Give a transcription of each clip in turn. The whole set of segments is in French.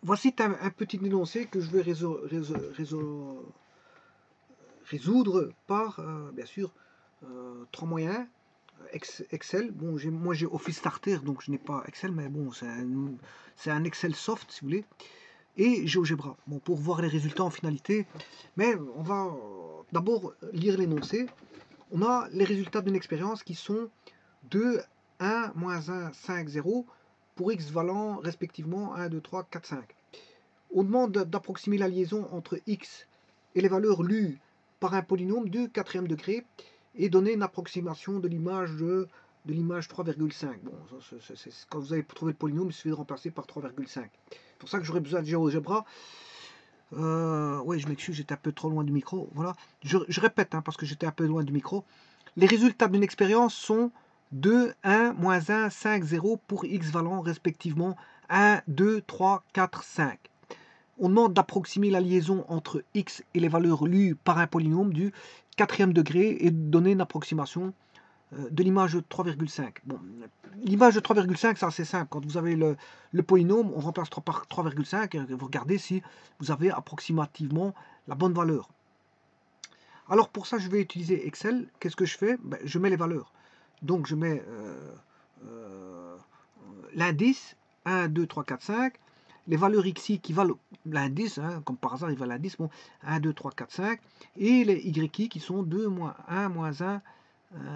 Voici un petit énoncé que je vais résoudre par, bien sûr, trois moyens. Excel, bon, moi j'ai Office Starter, donc je n'ai pas Excel, mais bon, c'est un Excel soft, si vous voulez, et GeoGebra, bon, pour voir les résultats en finalité. Mais on va d'abord lire l'énoncé. On a les résultats d'une expérience qui sont 2, 1, moins 1, 5, 0, pour x valant respectivement 1, 2, 3, 4, 5. On demande d'approximer la liaison entre x et les valeurs lues par un polynôme de quatrième degré et donner une approximation de l'image 3,5. Bon, quand vous avez trouvé le polynôme, il suffit de remplacer par 3,5. C'est pour ça que j'aurais besoin de GeoGebra. Oui, je m'excuse, j'étais un peu trop loin du micro. Voilà. Je répète, hein, parce que j'étais un peu loin du micro. Les résultats d'une expérience sont 2, 1, moins 1, 5, 0 pour x valant respectivement 1, 2, 3, 4, 5. On demande d'approximer la liaison entre x et les valeurs lues par un polynôme du quatrième degré et de donner une approximation de l'image de 3,5. Bon, l'image de 3,5, c'est assez simple. Quand vous avez le polynôme, on remplace 3 par 3,5 et vous regardez si vous avez approximativement la bonne valeur. Alors pour ça, je vais utiliser Excel. Qu'est-ce que je fais? Ben, je mets les valeurs. Donc je mets l'indice 1, 2, 3, 4, 5. Les valeurs xi qui valent l'indice, hein, comme par hasard, ils valent l'indice, bon, 1, 2, 3, 4, 5, et les yi qui sont 2, moins 1, moins 1,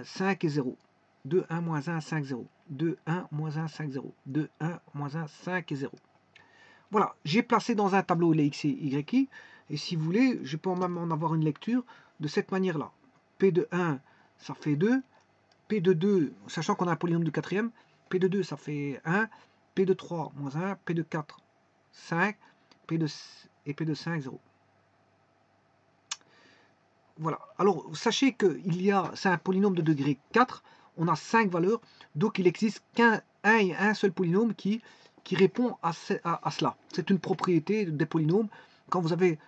5 et 0. 2, 1, moins 1, 5, 0. 2, 1, moins 1, 5, 0. 2, 1, moins 1, 5 et 0. Voilà, j'ai placé dans un tableau les x et y, et si vous voulez, je peux même en avoir une lecture de cette manière-là. P de 1, ça fait 2. P de 2, sachant qu'on a un polynôme de quatrième, P de 2, ça fait 1. P de 3, moins 1. P de 4, 5. Et P de 5, 0. Voilà. Alors, sachez que c'est un polynôme de degré 4. On a 5 valeurs. Donc, il existe un seul polynôme qui répond à cela. C'est une propriété des polynômes. Quand vous avez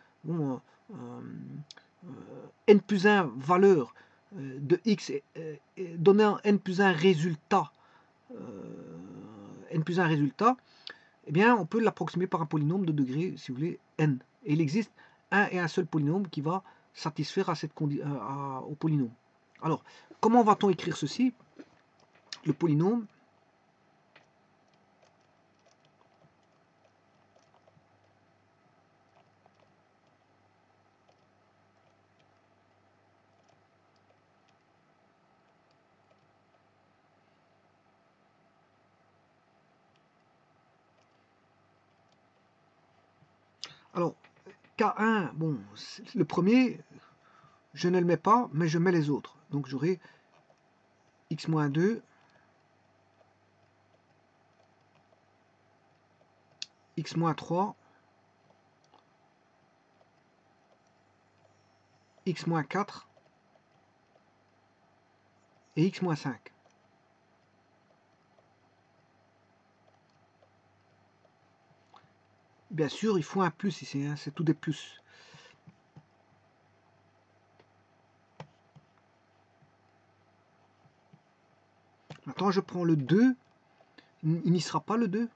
n plus 1 valeur de x donnant n plus 1 résultat, eh bien, on peut l'approximer par un polynôme de degré, si vous voulez, n. Et il existe un et un seul polynôme qui va satisfaire au polynôme. Alors, comment va-t-on écrire ceci? Le polynôme, alors, K1, bon, le premier, je ne le mets pas, mais je mets les autres. Donc, j'aurai x-2, x-3, x-4 et x-5. Bien sûr, il faut un plus ici, hein, c'est tout des plus. Maintenant, je prends le 2. Il n'y sera pas le 2.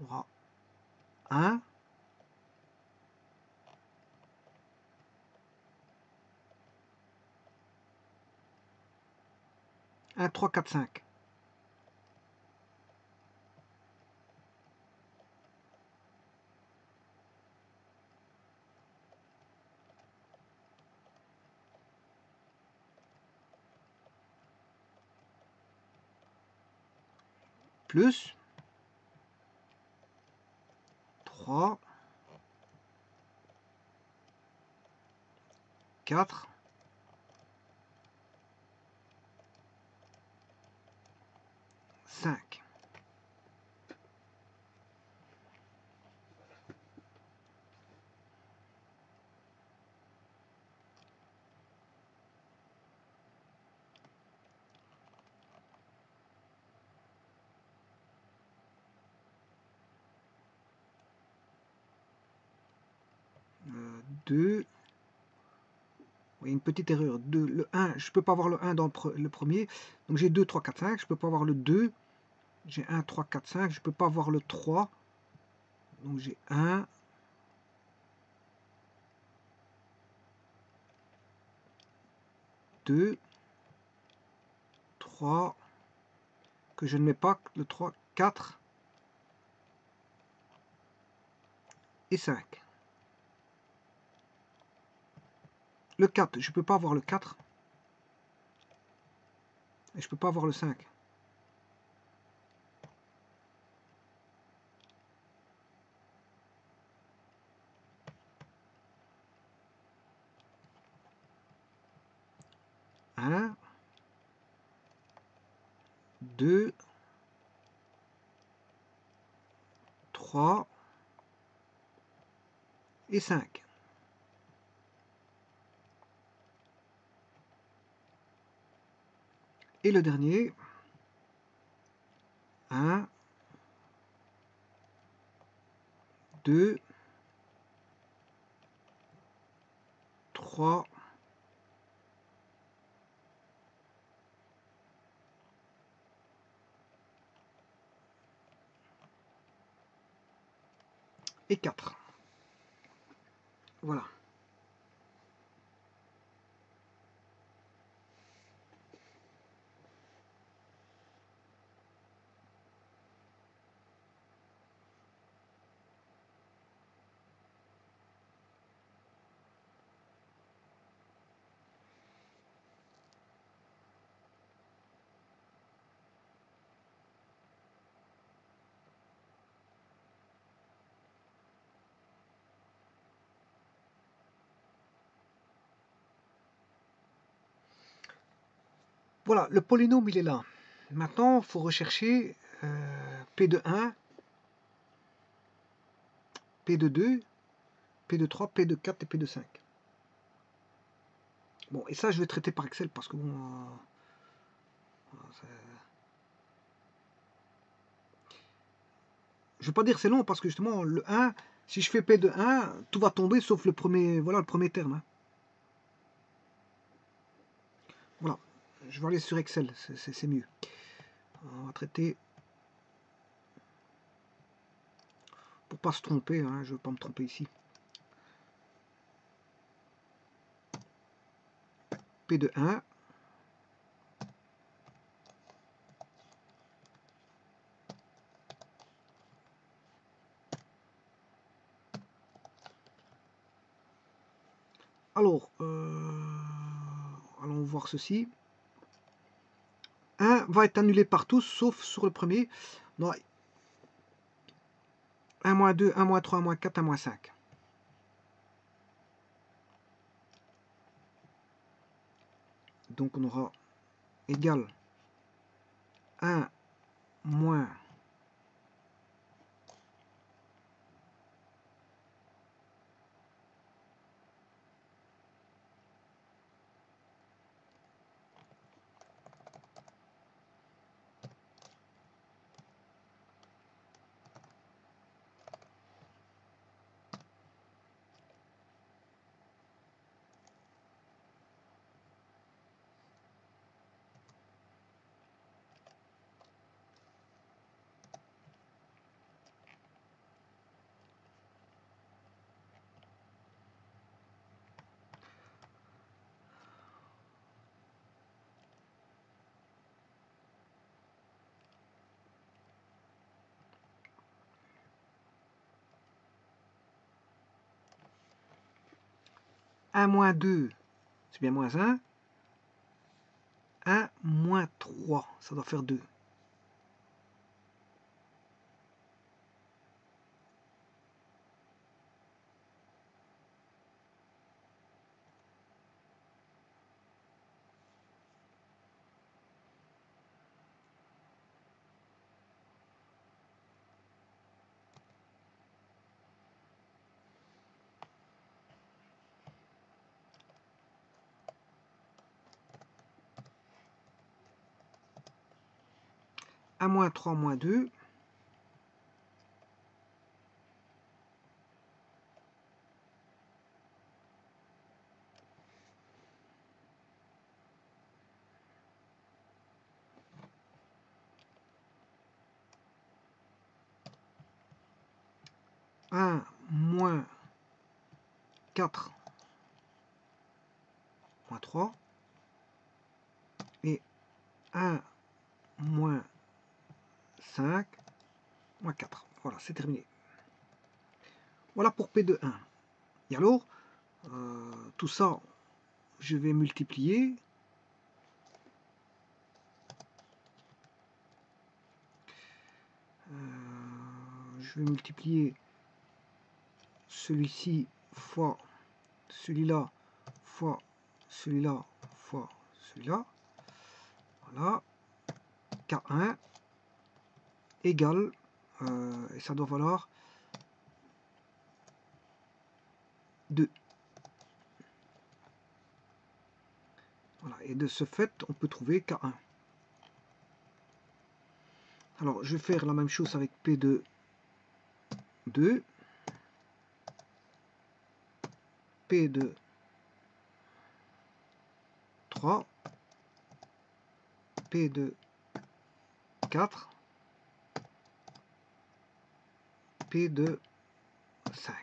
On aura 1. 1, 3, 4, 5. Plus 3, 4, 5. Oui, une petite erreur. Le 1, je ne peux pas avoir le 1 dans le premier. Donc j'ai 2, 3, 4, 5. Je ne peux pas avoir le 2. J'ai 1, 3, 4, 5. Je ne peux pas avoir le 3. Donc j'ai 1, 2, 3, que je ne mets pas, le 3, 4 et 5. Le 4, je ne peux pas avoir le 4 et je ne peux pas avoir le 5. Un, 2, 3 et 5. Et le dernier, 1, 2, 3 et 4. Voilà. Voilà, le polynôme, il est là. Maintenant, il faut rechercher P de 1, P de 2, P de 3, P de 4 et P de 5. Bon, et ça, je vais traiter par Excel parce que bon... je ne vais pas dire c'est long parce que justement, le 1, si je fais P de 1, tout va tomber sauf le premier, voilà, le premier terme. Hein. Voilà, je vais aller sur Excel, c'est mieux. On va traiter... Pour pas se tromper, hein, je ne veux pas me tromper ici. P de 1. Alors, allons voir ceci. 1 va être annulé par tous, sauf sur le premier. Non, 1 moins 2, 1 moins 3, 1 moins 4, 1 moins 5. Donc on aura égal 1 moins 1 moins 2, c'est bien moins 1. 1 moins 3, ça doit faire 2. Un moins 3 moins 2. 1 moins 4 moins 3 et 1 moins 5 moins 4. Voilà, c'est terminé. Voilà pour P de 1. Et alors, tout ça, je vais multiplier. Je vais multiplier celui-ci fois celui-là fois celui-là fois celui-là. Voilà. K1 égale, et ça doit valoir 2. Voilà. Et de ce fait, on peut trouver K1. Alors, je vais faire la même chose avec P de 2. P de 3. P de 4. P de 5.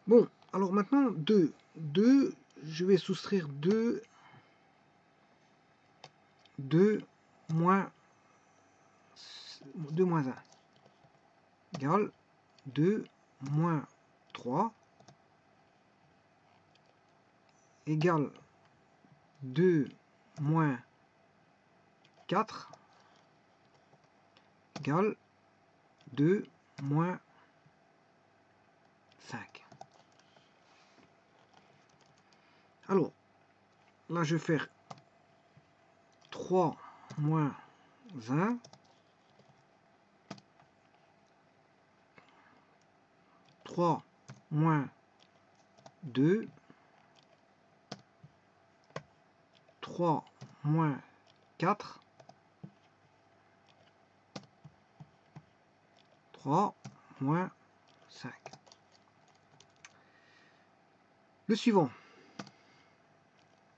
Bon, alors maintenant 2. 2, je vais soustraire 2 moins 1 égale 2 moins 3 égale 2 moins 4 égale 2 moins 5. Alors, là je vais faire 3 moins 1, 3 moins 2, 3 moins 4, 3 moins 5. Le suivant,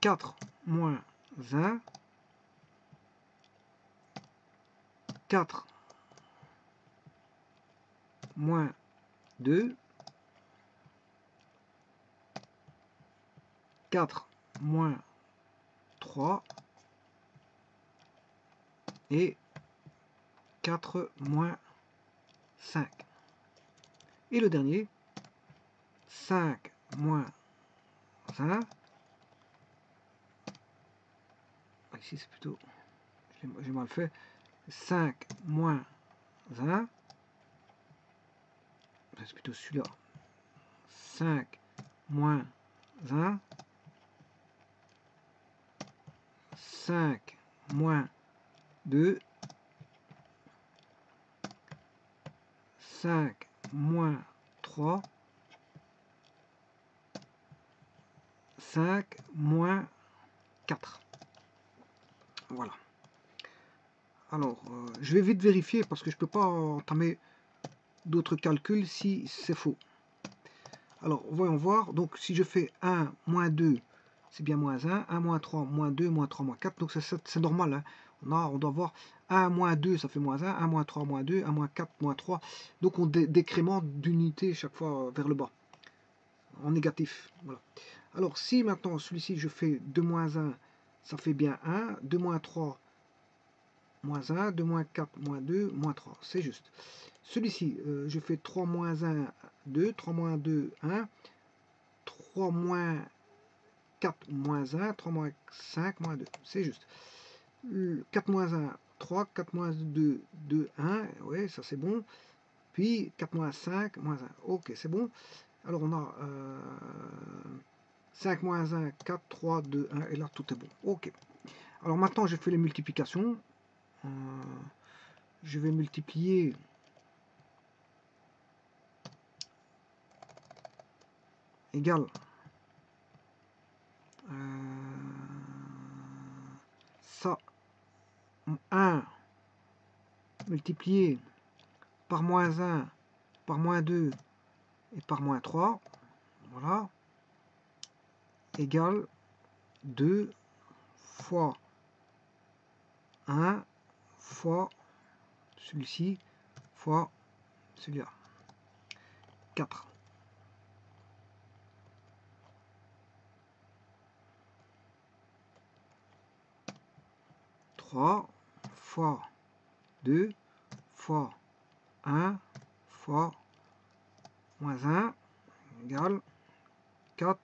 4 moins 1, 4 moins 2, 4 moins 3 et 4 moins 5. Et le dernier, 5 moins 1. Ici c'est plutôt, j'ai mal fait. 5 moins 1. C'est plutôt celui-là. 5 moins 1. 5 moins 2. 5 moins 3. 5 moins 4. Voilà. Alors, je vais vite vérifier parce que je ne peux pas entamer d'autres calculs si c'est faux. Alors, voyons voir. Donc, si je fais 1 moins 2, c'est bien moins 1. 1 moins 3, moins 2, moins 3, moins 4. Donc, c'est normal. Hein. On doit voir 1 moins 2, ça fait moins 1. 1 moins 3, moins 2. 1 moins 4, moins 3. Donc, on décrémente d'unité chaque fois vers le bas. En négatif. Voilà. Alors, si maintenant, celui-ci, je fais 2 moins 1, ça fait bien 1. 2 moins 3, moins 1. 2 moins 4, moins 2, moins 3. C'est juste. Celui-ci, je fais 3 moins 1, 2. 3 moins 2, 1. 3 moins 4, moins 1. 3 moins 5, moins 2. C'est juste. 4 moins 1, 3. 4 moins 2, 2, 1. Oui, ça c'est bon. Puis 4 moins 5, moins 1. Ok, c'est bon. Alors on a 5 moins 1, 4, 3, 2, 1. Et là, tout est bon. Ok. Alors maintenant, je fais les multiplications. Je vais multiplier égale ça 1 multiplié par moins 1, par moins 2 et par moins 3, voilà, égale 2 fois 1 fois celui-ci fois celui-là. 4. Fois 2 fois 1 fois moins 1 égale 4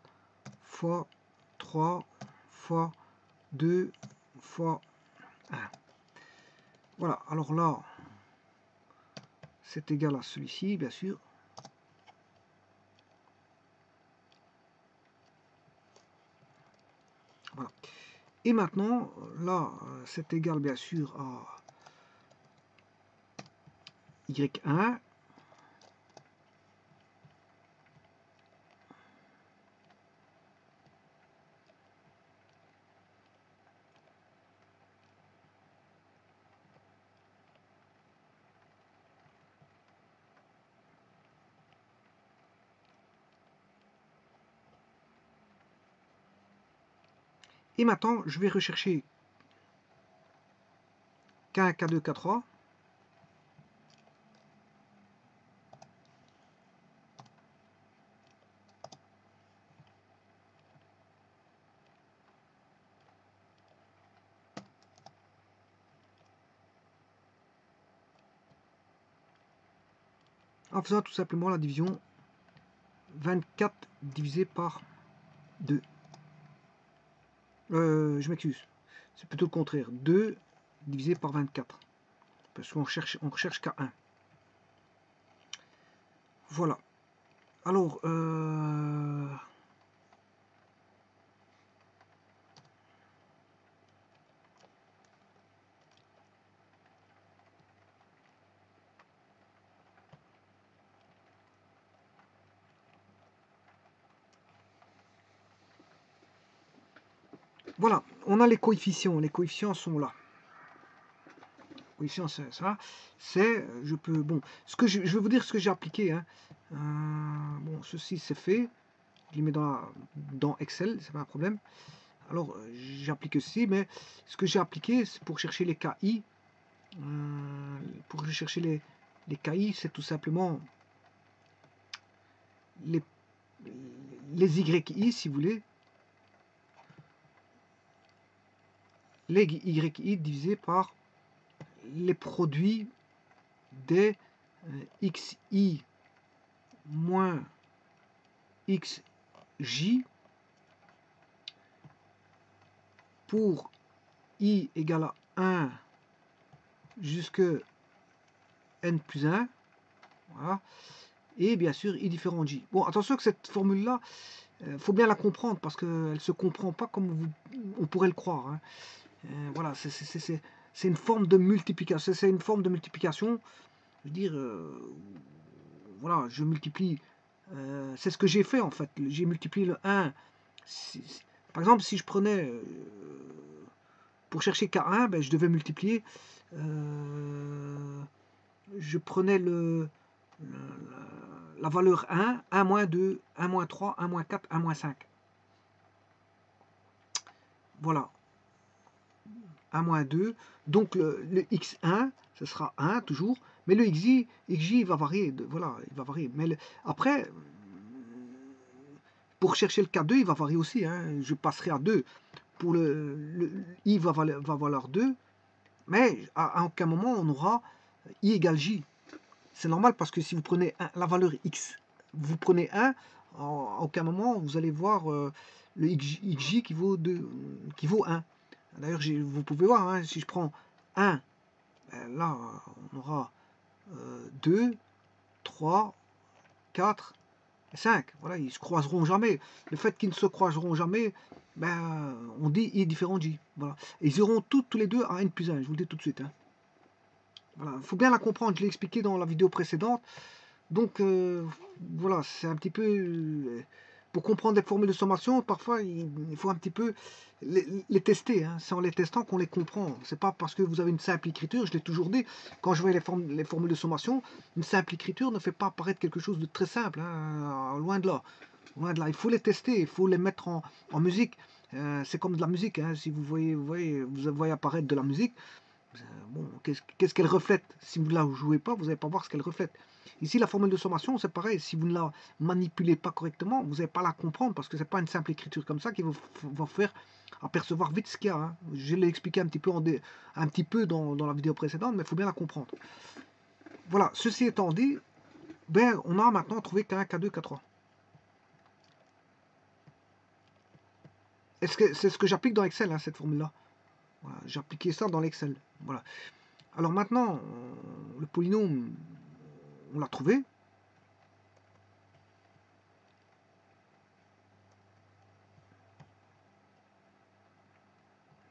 fois 3 fois 2 fois 1. Voilà, alors là, c'est égal à celui-ci, bien sûr. Voilà. Et maintenant, là, c'est égal, bien sûr, à y1. Et maintenant, je vais rechercher K1, K2, K3. En faisant tout simplement la division 24 divisé par 2. Je m'excuse. C'est plutôt le contraire. 2 divisé par 24. Parce qu'on recherche K1. Voilà. Alors, voilà, on a les coefficients. Les coefficients sont là. Coefficient, c'est ça. C'est, je peux, bon, ce que je vais vous dire ce que j'ai appliqué. Hein. Bon, ceci c'est fait. Je les mets dans Excel, c'est pas un problème. Alors, j'applique ceci, mais ce que j'ai appliqué, c'est pour chercher les KI. Pour chercher les KI, c'est tout simplement les YI, si vous voulez. Les YI divisé par les produits des XI moins XJ pour I égale à 1 jusque N plus 1. Voilà. Et bien sûr, I différent J. Bon, attention que cette formule-là, faut bien la comprendre parce qu'elle ne se comprend pas comme on pourrait le croire. Hein. Voilà, c'est une forme de multiplication. C'est une forme de multiplication. Je veux dire, voilà, je multiplie. C'est ce que j'ai fait en fait. J'ai multiplié le 1. Par exemple, si je prenais, pour chercher K1, ben, je devais multiplier. Je prenais la valeur 1, 1 moins 2, 1 moins 3, 1 moins 4, 1 moins 5. Voilà. 1 moins 2. Donc le x1, ce sera 1 toujours. Mais le xj, il va varier. Voilà, il va varier. Mais après, pour chercher le K2, il va varier aussi. Hein. Je passerai à 2. Pour le i va valoir 2. Mais à aucun moment, on aura i égale j. C'est normal parce que si vous prenez la valeur x, vous prenez 1, à aucun moment, vous allez voir le xj qui vaut 1. D'ailleurs, vous pouvez voir, hein, si je prends 1, ben là, on aura 2, 3, 4 et 5. Voilà, ils ne se croiseront jamais. Le fait qu'ils ne se croiseront jamais, ben, on dit I différent J. Voilà. Et ils iront tous les deux à N plus 1, je vous le dis tout de suite. Hein. Voilà, il faut bien la comprendre, je l'ai expliqué dans la vidéo précédente. Donc, voilà, c'est un petit peu... pour comprendre les formules de sommation, parfois il faut un petit peu les tester. Hein. C'est en les testant qu'on les comprend. C'est pas parce que vous avez une simple écriture, je l'ai toujours dit, quand je vois les formules de sommation, une simple écriture ne fait pas apparaître quelque chose de très simple, hein, loin de là. Loin de là. Il faut les tester, il faut les mettre en musique. C'est comme de la musique, hein. Si vous voyez apparaître de la musique, bon, qu'est-ce qu'elle reflète? Si vous ne la jouez pas, vous n'allez pas voir ce qu'elle reflète. Ici, la formule de sommation, c'est pareil. Si vous ne la manipulez pas correctement, vous n'allez pas la comprendre parce que c'est pas une simple écriture comme ça qui va faire apercevoir vite ce qu'il y a. Hein. Je l'ai expliqué un petit peu dans la vidéo précédente, mais il faut bien la comprendre. Voilà, ceci étant dit, ben, on a maintenant trouvé K1, K2, K3. C'est ce que j'applique dans Excel, hein, cette formule-là. Voilà, j'ai appliqué ça dans l'Excel. Voilà. Alors maintenant, le polynôme, on l'a trouvé.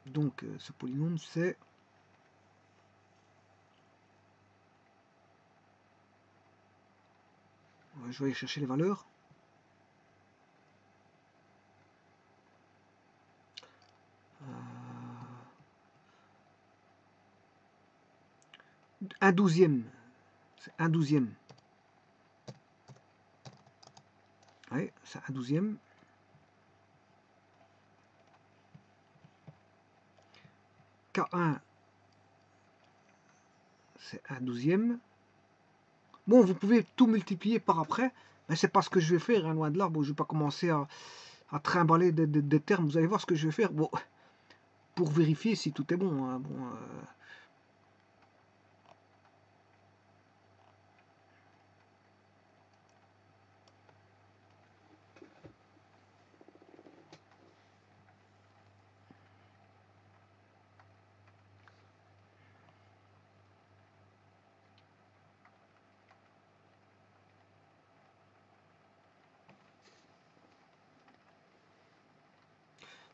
Donc ce polynôme, c'est je vais aller chercher les valeurs. Un douzième. C'est un douzième. Oui, c'est un douzième. K1, c'est un douzième. Bon, vous pouvez tout multiplier par après, mais c'est pas ce que je vais faire, hein, loin de là. Bon, je vais pas commencer à trimballer des termes. Vous allez voir ce que je vais faire. Bon, pour vérifier si tout est bon. Hein. Bon,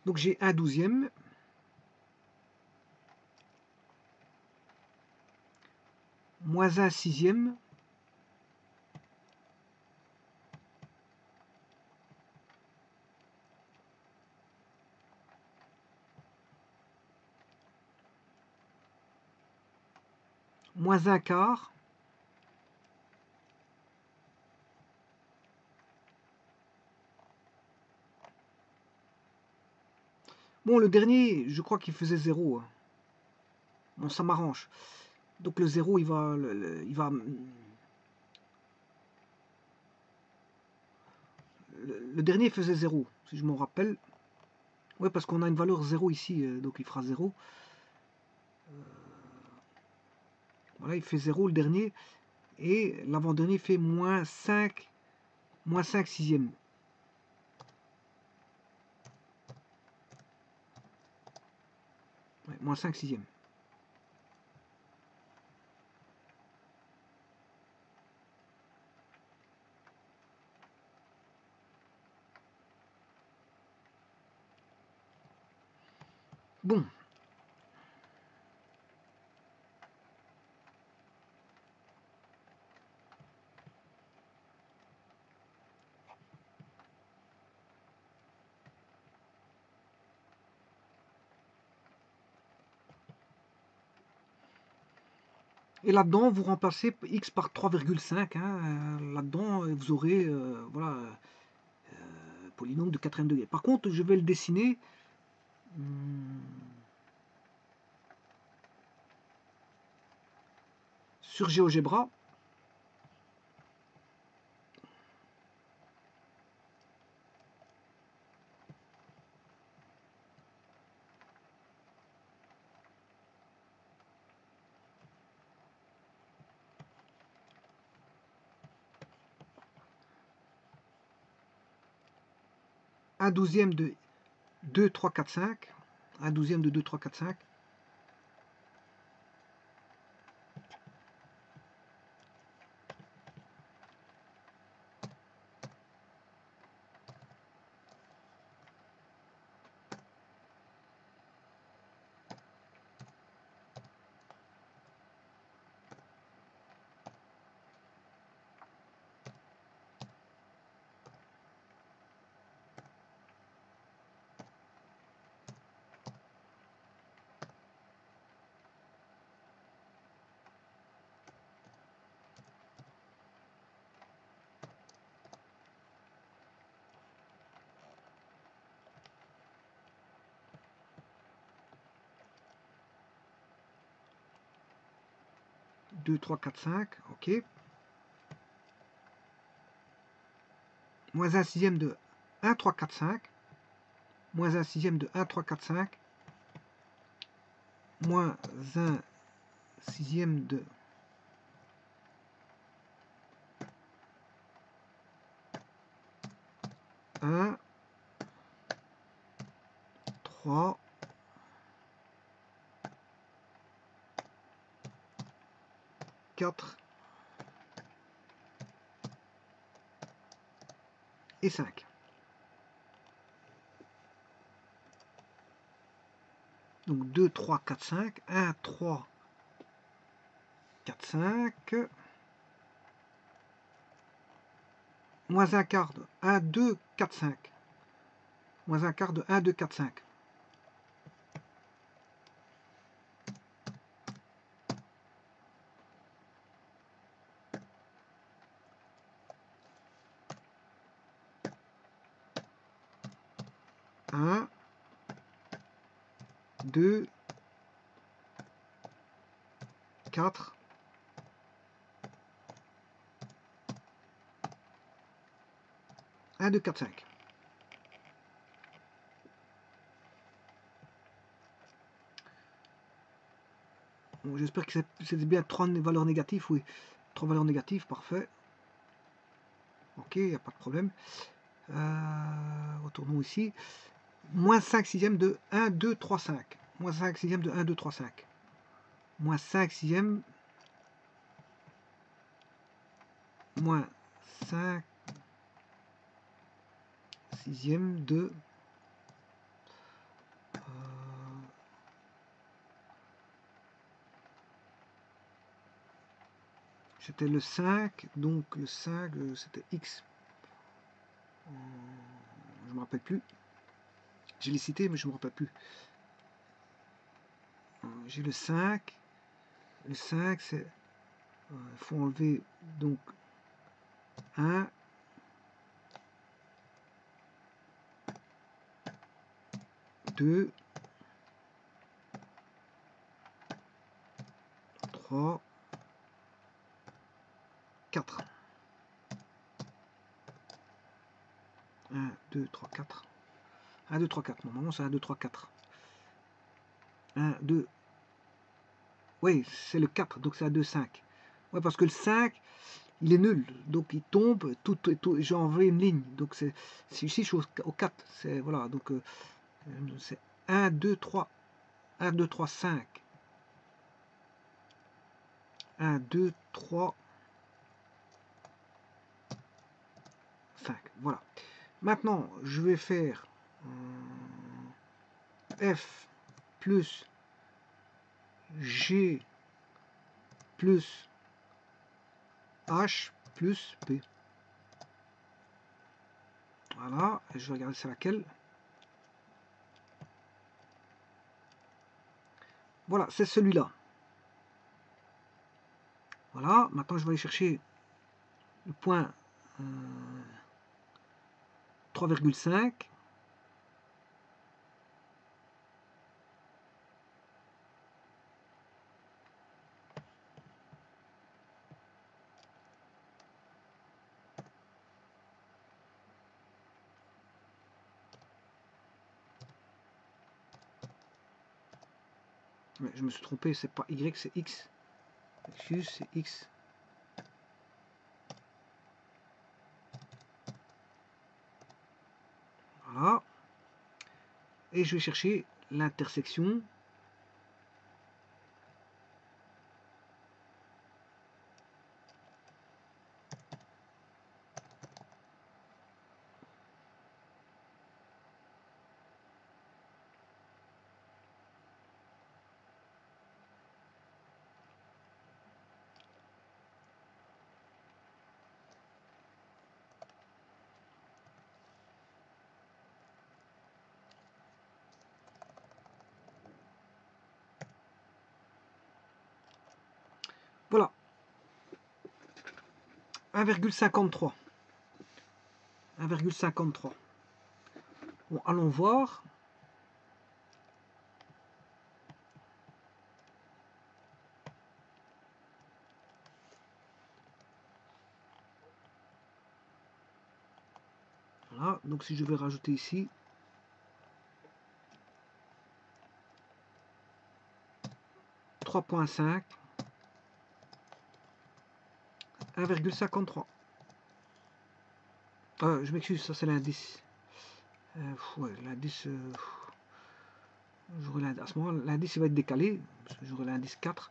donc j'ai un douzième. Moins un sixième. Moins un quart. Bon, le dernier, je crois qu'il faisait 0. Hein. Bon, ça m'arrange. Donc le 0, il va... Le dernier faisait 0, si je m'en rappelle. Oui, parce qu'on a une valeur 0 ici, donc il fera 0. Voilà, il fait 0 le dernier. Et l'avant-dernier fait moins 5 sixièmes. Ouais, moins 5 sixièmes. Bon. Et là-dedans, vous remplacez x par 3,5. Hein, là-dedans, vous aurez voilà, polynôme de quatrième degré. Par contre, je vais le dessiner sur GeoGebra. Un douzième de 2, 3, 4, 5. Un douzième de 2, 3, 4, 5. 2, 3, 4, 5, ok. Moins 1 sixième de 1, 3, 4, 5. Moins 1 sixième de 1, 3, 4, 5. Moins 1 sixième de 1, 3, 4 et 5. Donc 2, 3, 4, 5. 1, 3, 4, 5. Moins un quart de 1, 2, 4, 5. Moins un quart de 1, 2, 4, 5. Un, 2, 4, 1, 2, 4, 5. Bon, j'espère que c'est bien 3 valeurs négatives, oui. 3 valeurs négatives, parfait. Ok, il n'y a pas de problème. Retournons ici. Moins 5 sixièmes de 1, 2, 3, 5. Moins 5 sixièmes de 1, 2, 3, 5. Moins 5 sixièmes. Moins 5 sixièmes de... c'était le 5, donc le 5, c'était x. Je ne me rappelle plus. J'ai les cités, mais je ne me rappelle plus. J'ai le 5. Le 5, c'est... Il faut enlever, donc, 1. 2. 3. 4. 1, 2, 3, 4. 1, 2, 3, 4. Normalement, c'est 1, 2, 3, 4. 1, 2. Oui, c'est le 4, donc c'est 1, 2, 5. Ouais, parce que le 5, il est nul. Donc, il tombe, tout j'ai enlevé une ligne. Donc, c'est ici, je suis au 4. C'est, voilà, donc, c'est 1, 2, 3. 1, 2, 3, 5. 1, 2, 3, 5. Voilà. Maintenant, je vais faire F plus G plus H plus P. Voilà, je vais regarder c'est laquelle. Voilà, c'est celui-là. Voilà, maintenant je vais aller chercher le point 3,5. Mais je me suis trompé, c'est pas Y, c'est X. Excuse, c'est X. Voilà. Et je vais chercher l'intersection. Voilà. 1,53. 1,53. Bon, allons voir. Donc si je vais rajouter ici, 3.5, 1,53. Je m'excuse, ça c'est l'indice. Ouais, l'indice, à ce moment, l'indice va être décalé. J'aurai l'indice 4,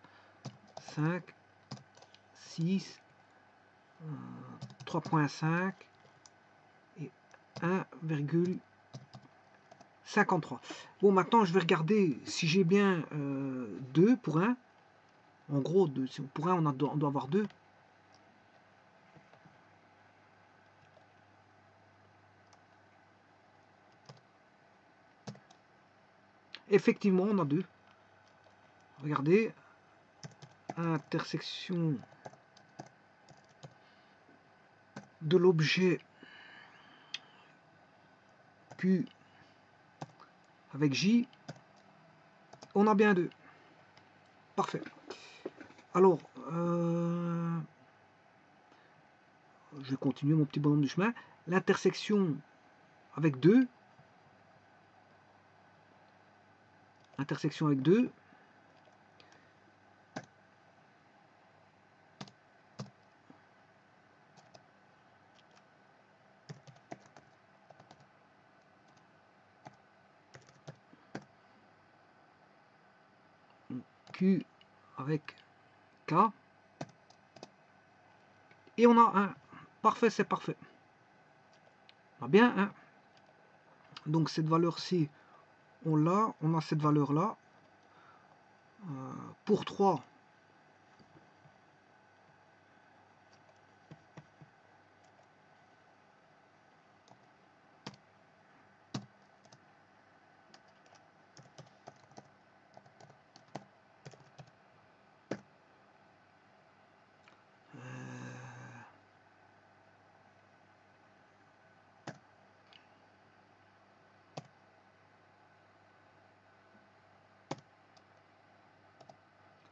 5, 6, 3.5 et 1,53. Bon, maintenant je vais regarder si j'ai bien 2 pour 1. En gros, pour 1, on doit avoir 2. Effectivement, on a 2. Regardez, intersection de l'objet Q avec J, on a bien 2. Parfait. Alors, je vais continuer mon petit bonhomme du chemin. L'intersection avec 2. Intersection avec 2. Q avec K. Et on a 1. Parfait, c'est parfait. On a bien 1. Donc cette valeur-ci, on l'a. On a cette valeur-là. Pour 3.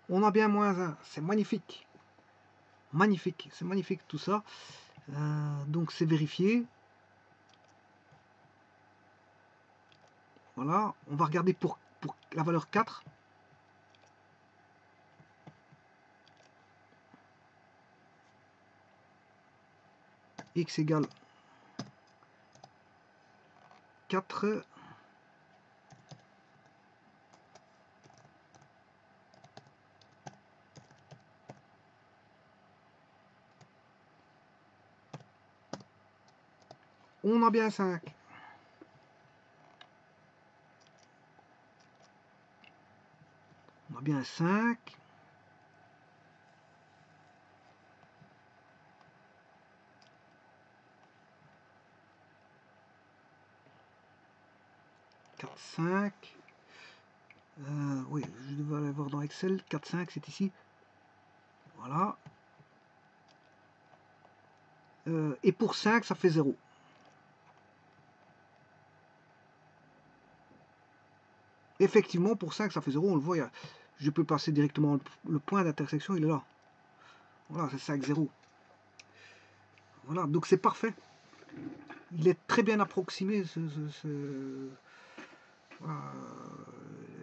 On a bien moins 1. C'est magnifique. Magnifique. C'est magnifique tout ça. Donc c'est vérifié. Voilà. On va regarder pour la valeur 4. X égale 4. On a bien 5. On a bien 5. Quatre, 5. Oui, je devais aller voir dans Excel. 4, 5, c'est ici. Voilà. Et pour 5, ça fait 0. Effectivement, pour 5, ça fait 0. On le voit, je peux passer directement le point d'intersection, il est là. Voilà, c'est 5, 0. Voilà, donc c'est parfait. Il est très bien approximé, voilà,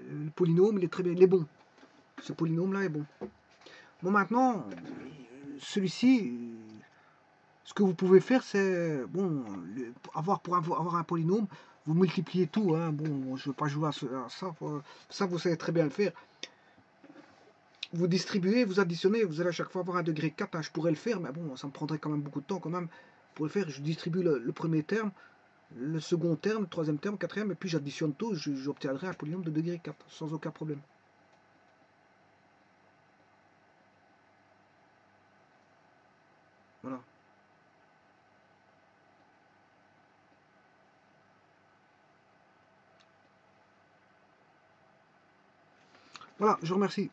le polynôme, il est très bien, il est bon. Ce polynôme-là est bon. Bon, maintenant, celui-ci, ce que vous pouvez faire, c'est, bon, pour avoir un polynôme, vous multipliez tout, hein. Bon, je ne veux pas jouer à ça, ça vous savez très bien le faire. Vous distribuez, vous additionnez, vous allez à chaque fois avoir un degré 4, hein. Je pourrais le faire, mais bon, ça me prendrait quand même beaucoup de temps quand même. Pour le faire, je distribue le premier terme, le second terme, le troisième terme, le quatrième, et puis j'additionne tout, j'obtiendrai un polynôme de degré 4, sans aucun problème. Voilà. Voilà, je vous remercie.